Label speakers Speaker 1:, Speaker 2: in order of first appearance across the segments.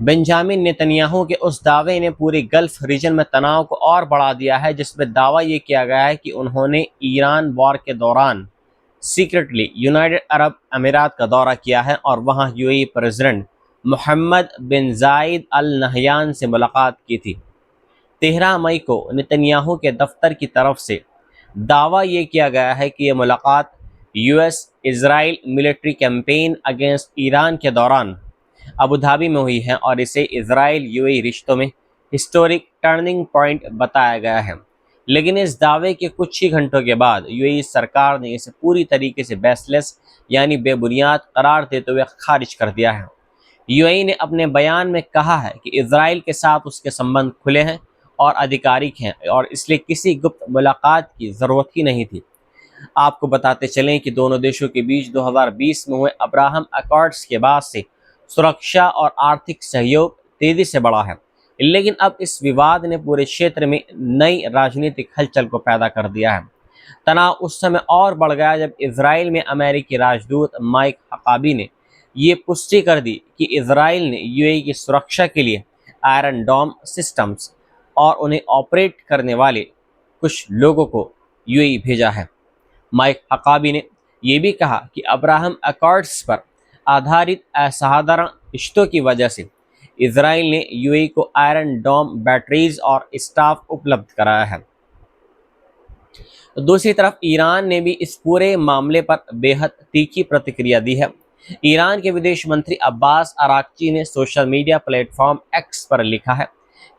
Speaker 1: Benjamin Netanyahu के उस दावे ने पूरे गल्फ रीजन में तनाव को और बढ़ा दिया है, जिसमें दावा ये किया गया है कि उन्होंने ईरान वॉर के दौरान सीक्रेटली यूनाइटेड अरब अमीरात का दौरा किया है और वहां यूएई प्रेसिडेंट मोहम्मद बिन जायद अल नहयान से मुलाकात की थी। 13 मई को नेतन्याहू के दफ्तर की तरफ से दावा ये किया गया है कि यह मुलाकात US Israel military campaign against Iran के दौरान अबू धाबी में हुई है और इसे इजराइल यूएई रिश्तों में हिस्टोरिक टर्निंग पॉइंट बताया गया है। लेकिन इस दावे के कुछ ही घंटों के बाद यूएई सरकार ने इसे पूरी तरीके से बेसलेस यानी बेबुनियाद करार देते हुए खारिज कर दिया है। यूएई ने अपने बयान में कहा है कि इजराइल के साथ उसके संबंध खुले हैं और आधिकारिक हैं और इसलिए किसी गुप्त मुलाकात की ज़रूरत ही नहीं थी। आपको बताते चलें कि दोनों देशों के बीच 2020 में हुए अब्राहम अकॉर्ड्स के बाद से सुरक्षा और आर्थिक सहयोग तेजी से बढ़ा है, लेकिन अब इस विवाद ने पूरे क्षेत्र में नई राजनीतिक हलचल को पैदा कर दिया है। तनाव उस समय और बढ़ गया जब इसराइल में अमेरिकी राजदूत माइक हकाबी ने ये पुष्टि कर दी कि इसराइल ने यूएई की सुरक्षा के लिए आयरन डोम सिस्टम्स और उन्हें ऑपरेट करने वाले कुछ लोगों को यूएई भेजा है। माइक हकाबी ने यह भी कहा कि अब्राहम अकॉर्ड्स पर आधारित असाधारण रिश्तों की वजह से इसराइल ने यूएई को आयरन डोम बैटरीज और स्टाफ उपलब्ध कराया है। तो दूसरी तरफ ईरान ने भी इस पूरे मामले पर बेहद तीखी प्रतिक्रिया दी है। ईरान के विदेश मंत्री अब्बास अराक्ची ने सोशल मीडिया प्लेटफॉर्म एक्स पर लिखा है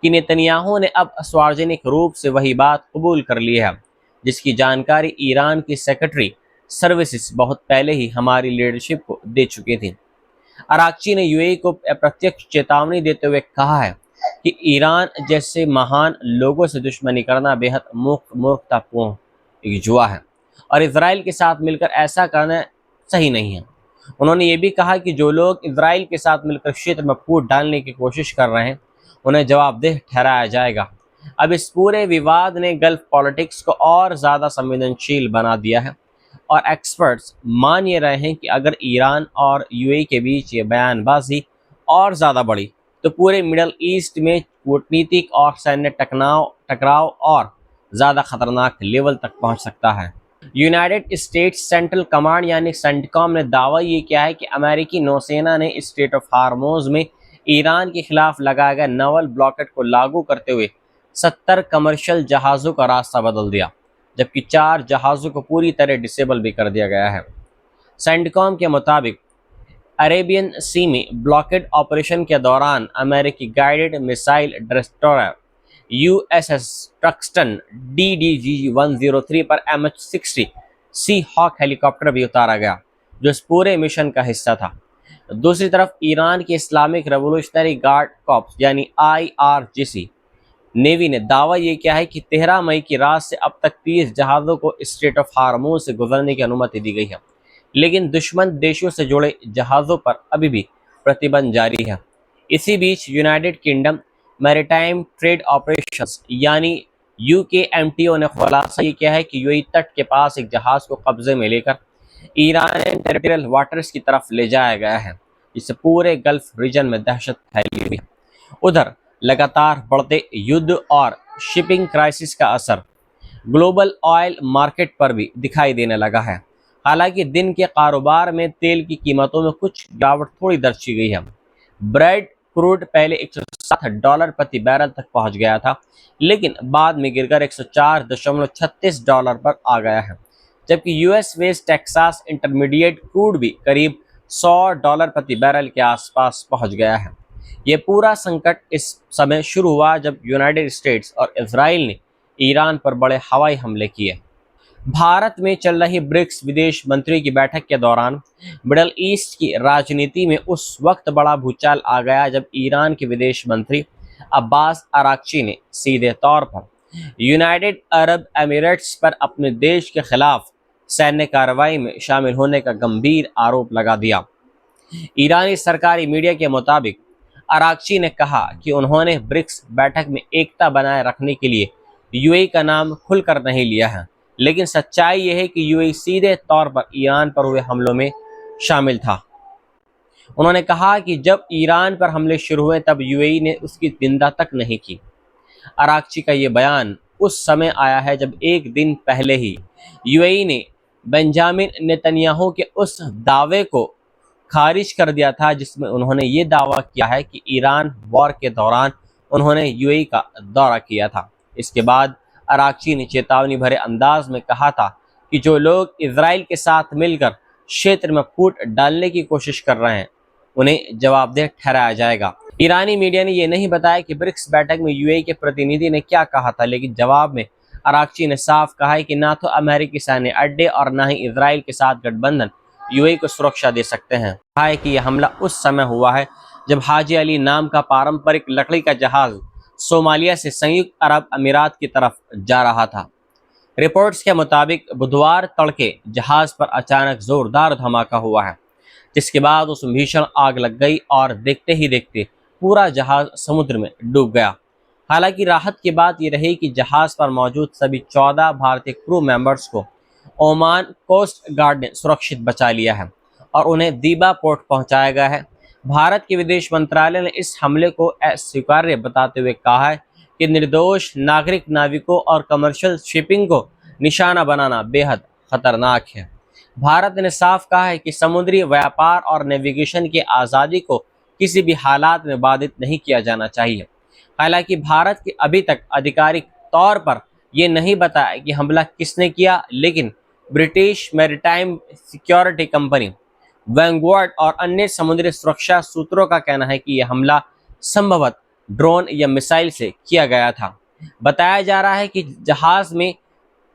Speaker 1: कि नेतन्याहू ने अब सार्वजनिक रूप से वही बात कबूल कर ली है जिसकी जानकारी ईरान की सेक्रेटरी सर्विसेज बहुत पहले ही हमारी लीडरशिप को दे चुकी थी। अराक्ची ने यूएई को प्रत्यक्ष चेतावनी देते हुए कहा है कि ईरान जैसे महान लोगों से दुश्मनी करना बेहद मूर्खतापूर्ण एक जुआ है और इसराइल के साथ मिलकर ऐसा करना सही नहीं है। उन्होंने ये भी कहा कि जो लोग इसराइल के साथ मिलकर क्षेत्र में फूट डालने की कोशिश कर रहे हैं उन्हें जवाबदेह ठहराया जाएगा। अब इस पूरे विवाद ने गल्फ पॉलिटिक्स को और ज़्यादा संवेदनशील बना दिया है और एक्सपर्ट्स मान ये रहे हैं कि अगर ईरान और यूएई के बीच ये बयानबाजी और ज़्यादा बढ़ी तो पूरे मिडल ईस्ट में कूटनीतिक और सैन्य टकराव और ज़्यादा खतरनाक लेवल तक पहुंच सकता है। यूनाइटेड स्टेट्स सेंट्रल कमांड यानी सेंटकॉम ने दावा ये किया है कि अमेरिकी नौसेना ने स्ट्रेट ऑफ हार्मोज में ईरान के खिलाफ लगाए गए नावल ब्लॉकेट को लागू करते हुए 70 कमर्शियल जहाज़ों का रास्ता बदल दिया, जबकि 4 जहाज़ों को पूरी तरह डिसेबल भी कर दिया गया है। सेंटकॉम के मुताबिक अरेबियन सी में ब्लॉकेड ऑपरेशन के दौरान अमेरिकी guided missile destroyer USS Truxtun DDG-103 पर MH-60 सी हॉक हेलीकॉप्टर भी उतारा गया, जो इस पूरे मिशन का हिस्सा था। दूसरी तरफ ईरान की इस्लामिक रेवोल्यूशनरी गार्ड कॉर्प्स यानी IRGC नेवी ने दावा ये किया है कि 13 मई की रात से अब तक 30 जहाज़ों को स्ट्रेट ऑफ हार्मोज से गुजरने की अनुमति दी गई है, लेकिन दुश्मन देशों से जुड़े जहाज़ों पर अभी भी प्रतिबंध जारी है। इसी बीच United Kingdom maritime trade operations यानी UKMTO ने खुलासा ये किया है कि यूएई तट के पास एक जहाज़ को कब्जे में लेकर ईरान टेरिटोरियल वाटर्स की तरफ ले जाया गया है, जिससे पूरे गल्फ रीजन में दहशत फैली हुई है। उधर लगातार बढ़ते युद्ध और शिपिंग क्राइसिस का असर ग्लोबल ऑयल मार्केट पर भी दिखाई देने लगा है। हालांकि दिन के कारोबार में तेल की कीमतों में कुछ गिरावट थोड़ी दर्ज की गई है। ब्रेड क्रूड पहले $107 प्रति बैरल तक पहुंच गया था, लेकिन बाद में गिरकर $104.36 पर आ गया है, जबकि US West Texas intermediate crude भी करीब $100 प्रति बैरल के आसपास पहुंच गया है। ये पूरा संकट इस समय शुरू हुआ जब यूनाइटेड स्टेट्स और इजराइल ने ईरान पर बड़े हवाई हमले किए। भारत में चल रही ब्रिक्स विदेश मंत्री की बैठक के दौरान मिडल ईस्ट की राजनीति में उस वक्त बड़ा भूचाल आ गया जब ईरान के विदेश मंत्री अब्बास अराक्ची ने सीधे तौर पर यूनाइटेड अरब एमिरेट्स पर अपने देश के खिलाफ सैन्य कार्रवाई में शामिल होने का गंभीर आरोप लगा दिया। ईरानी सरकारी मीडिया के मुताबिक अराक्ची ने कहा कि उन्होंने ब्रिक्स बैठक में एकता बनाए रखने के लिए यूएई का नाम खुलकर नहीं लिया है, लेकिन सच्चाई यह है कि यूएई सीधे तौर पर ईरान पर हुए हमलों में शामिल था। उन्होंने कहा कि जब ईरान पर हमले शुरू हुए तब यूएई ने उसकी निंदा तक नहीं की। अरागची का ये बयान उस समय आया है जब एक दिन पहले ही यूएई ने बेंजामिन नेतन्याहू के उस दावे को खारिज कर दिया था जिसमें उन्होंने ये दावा किया है कि ईरान वॉर के दौरान उन्होंने यूएई का दौरा किया था। इसके बाद अरागची ने चेतावनी भरे अंदाज में कहा था कि जो लोग इजराइल के साथ मिलकर क्षेत्र में फूट डालने की कोशिश कर रहे हैं उन्हें जवाबदेह ठहराया जाएगा। ईरानी मीडिया ने यह नहीं बताया कि ब्रिक्स बैठक में यूएई के प्रतिनिधि ने क्या कहा था, लेकिन जवाब में अरागची ने साफ कहा है कि ना तो अमेरिकी सैन्य अड्डे और ना ही इजराइल के साथ गठबंधन यूएई को सुरक्षा दे सकते हैं। कहा है कि यह हमला उस समय हुआ है जब हाजी अली नाम का पारंपरिक लकड़ी का जहाज सोमालिया से संयुक्त अरब अमीरात की तरफ जा रहा था। रिपोर्ट्स के मुताबिक बुधवार तड़के जहाज पर अचानक जोरदार धमाका हुआ है, जिसके बाद उसमें भीषण आग लग गई और देखते ही देखते पूरा जहाज समुद्र में डूब गया। हालांकि राहत की बात यह रही कि जहाज पर मौजूद सभी 14 भारतीय क्रू मेंबर्स को ओमान कोस्ट गार्ड ने सुरक्षित बचा लिया है और उन्हें दीबा पोर्ट पहुंचाया गया है। भारत के विदेश मंत्रालय ने इस हमले को अस्वीकार्य बताते हुए कहा है कि निर्दोष नागरिक नाविकों और कमर्शियल शिपिंग को निशाना बनाना बेहद खतरनाक है। भारत ने साफ कहा है कि समुद्री व्यापार और नेविगेशन की आज़ादी को किसी भी हालात में बाधित नहीं किया जाना चाहिए। हालांकि भारत के अभी तक आधिकारिक तौर पर यह नहीं बताया कि हमला किसने किया, लेकिन ब्रिटिश मैरीटाइम सिक्योरिटी कंपनी वैंगवर्ड और अन्य समुद्री सुरक्षा सूत्रों का कहना है कि यह हमला संभवतः ड्रोन या मिसाइल से किया गया था। बताया जा रहा है कि जहाज में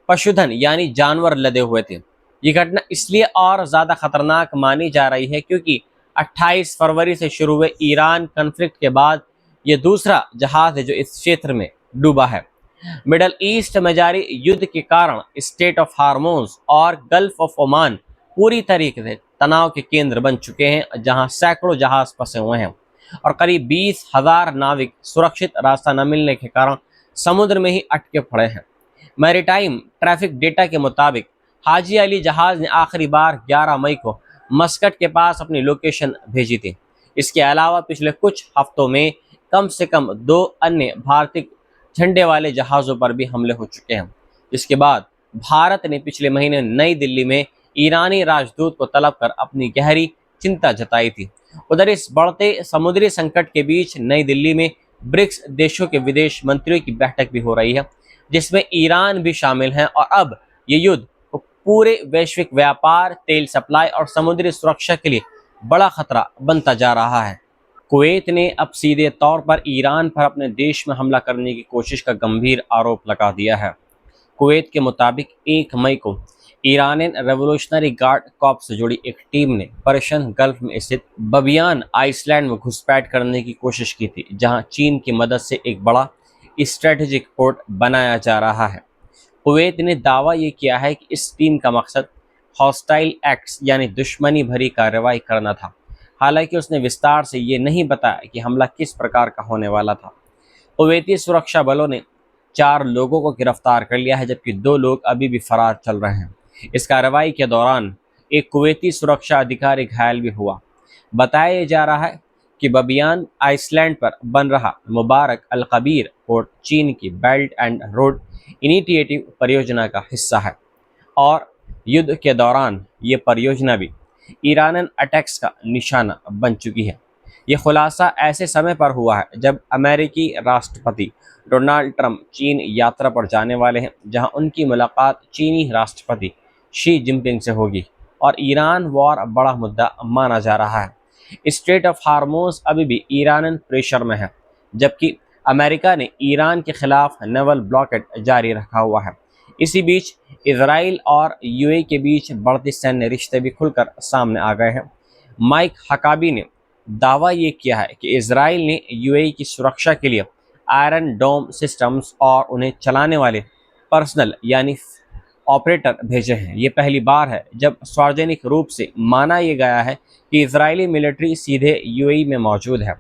Speaker 1: पशुधन यानी जानवर लदे हुए थे। ये घटना इसलिए और ज़्यादा खतरनाक मानी जा रही है क्योंकि 28 फरवरी से शुरू हुए ईरान कॉन्फ्लिक्ट के बाद ये दूसरा जहाज है जो इस क्षेत्र में डूबा है। मिडल ईस्ट में जारी युद्ध के कारण स्टेट ऑफ हार्मोज और गल्फ ऑफ ओमान पूरी तरीके से तनाव के केंद्र बन चुके हैं, जहां सैकड़ों जहाज फंसे हुए हैं और करीब 20,000 नाविक सुरक्षित रास्ता न मिलने के कारण समुद्र में ही अटके पड़े हैं। मैरीटाइम ट्रैफिक डेटा के मुताबिक हाजी अली जहाज ने आखिरी बार 11 मई को मस्कट के पास अपनी लोकेशन भेजी थी। इसके अलावा पिछले कुछ हफ्तों में कम से कम 2 अन्य भारतीय झंडे वाले जहाज़ों पर भी हमले हो चुके हैं, जिसके बाद भारत ने पिछले महीने नई दिल्ली में ईरानी राजदूत को तलब कर अपनी गहरी चिंता जताई थी। उधर इस बढ़ते समुद्री संकट के बीच नई दिल्ली में ब्रिक्स देशों के विदेश मंत्रियों की बैठक भी हो रही है, जिसमें ईरान भी शामिल है और अब ये युद्ध पूरे वैश्विक व्यापार, तेल सप्लाई और समुद्री सुरक्षा के लिए बड़ा खतरा बनता जा रहा है। कुवैत ने अब सीधे तौर पर ईरान पर अपने देश में हमला करने की कोशिश का गंभीर आरोप लगा दिया है। कुवैत के मुताबिक 1 मई को ईरानियन रेवोल्यूशनरी गार्ड कॉर्प्स से जुड़ी एक टीम ने पर्शियन गल्फ में स्थित बबियान आइसलैंड में घुसपैठ करने की कोशिश की थी, जहां चीन की मदद से एक बड़ा स्ट्रेटेजिक पोर्ट बनाया जा रहा है। कुवैत ने दावा ये किया है कि इस टीम का मकसद हॉस्टाइल एक्ट्स यानी दुश्मनी भरी कार्रवाई करना था। हालांकि उसने विस्तार से ये नहीं बताया कि हमला किस प्रकार का होने वाला था। कुवैती सुरक्षा बलों ने 4 लोगों को गिरफ्तार कर लिया है, जबकि 2 लोग अभी भी फरार चल रहे हैं। इस कार्रवाई के दौरान एक कुवैती सुरक्षा अधिकारी घायल भी हुआ। बताया जा रहा है कि बबियान आइसलैंड पर बन रहा मुबारक अल कबीर पोर्ट चीन की बेल्ट एंड रोड इनिशिएटिव परियोजना का हिस्सा है और युद्ध के दौरान ये परियोजना भी ईरानियन अटैक्स का निशाना बन चुकी है। ये खुलासा ऐसे समय पर हुआ है जब अमेरिकी राष्ट्रपति डोनाल्ड ट्रंप चीन यात्रा पर जाने वाले हैं, जहां उनकी मुलाकात चीनी राष्ट्रपति शी जिनपिंग से होगी और ईरान वॉर बड़ा मुद्दा माना जा रहा है। स्ट्रेट ऑफ हार्मोज अभी भी ईरानियन प्रेशर में है, जबकि अमेरिका ने ईरान के खिलाफ नेवल ब्लॉकेट जारी रखा हुआ है। इसी बीच इजराइल और यूएई के बीच बढ़ते सैन्य रिश्ते भी खुलकर सामने आ गए हैं। माइक हकाबी ने दावा ये किया है कि इजराइल ने यूएई की सुरक्षा के लिए आयरन डोम सिस्टम्स और उन्हें चलाने वाले पर्सनल यानी ऑपरेटर भेजे हैं। ये पहली बार है जब सार्वजनिक रूप से माना यह गया है कि इजरायली मिलिट्री सीधे यूएई में मौजूद है।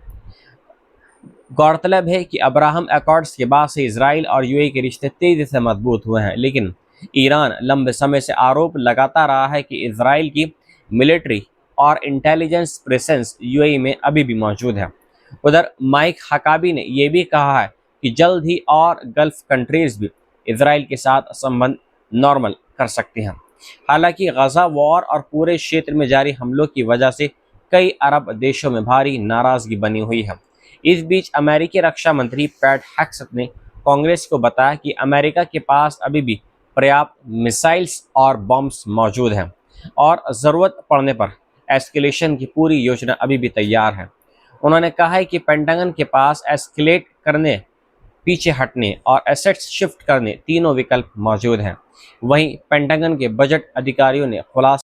Speaker 1: गौरतलब है कि अब्राहम अकॉर्ड्स के बाद से इजराइल और यूएई के रिश्ते तेजी से मजबूत हुए हैं, लेकिन ईरान लंबे समय से आरोप लगाता रहा है कि इजराइल की मिलिट्री और इंटेलिजेंस प्रेजेंस यूएई में अभी भी मौजूद है। उधर माइक हकाबी ने यह भी कहा है कि जल्द ही और गल्फ कंट्रीज भी इसराइल के साथ संबंध नॉर्मल कर सकती हैं। हालांकि गजा वॉर और पूरे क्षेत्र में जारी हमलों की वजह से कई अरब देशों में भारी नाराजगी बनी हुई है। इस बीच अमेरिकी रक्षा मंत्री पैट हेक्सेट ने कांग्रेस को बताया कि अमेरिका के पास अभी भी पर्याप्त मिसाइल्स और बॉम्ब्स मौजूद हैं और ज़रूरत पड़ने पर एस्केलेशन की पूरी योजना अभी भी तैयार है। उन्होंने कहा है कि पेंटागन के पास एस्केलेट करने, पीछे हटने और एसेट्स शिफ्ट करने तीनों विकल्प मौजूद हैं। वहीं पेंटागन के बजट अधिकारियों ने खुलासा